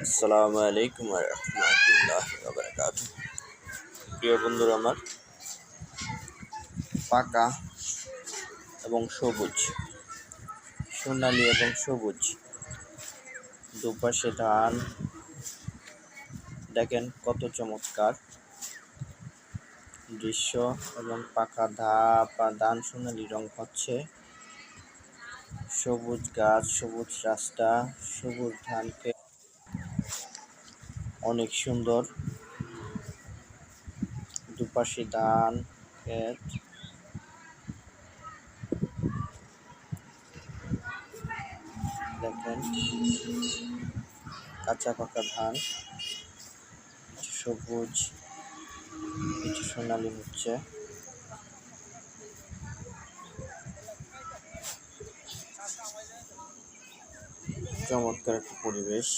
আসসালামু আলাইকুম ওয়া রাহমাতুল্লাহি ওয়া বারাকাতুহু। প্রিয় বন্ধুরা আমার, পাকা এবং সবুজ, সোনালী এবং সবুজ দুপাশে ধান, দেখেন কত চমৎকার দৃশ্য। এবং পাকা ধান সোনালী রং হচ্ছে, সবুজ গাছ, সবুজ রাস্তা, সবুজ ধানকে অনেক সুন্দর। দুপাশে ধান ক্ষেত, দেখেন কাঁচা পাকা ধান, সবুজ, কিছু সোনালী হচ্ছে। চমৎকার একটা পরিবেশ।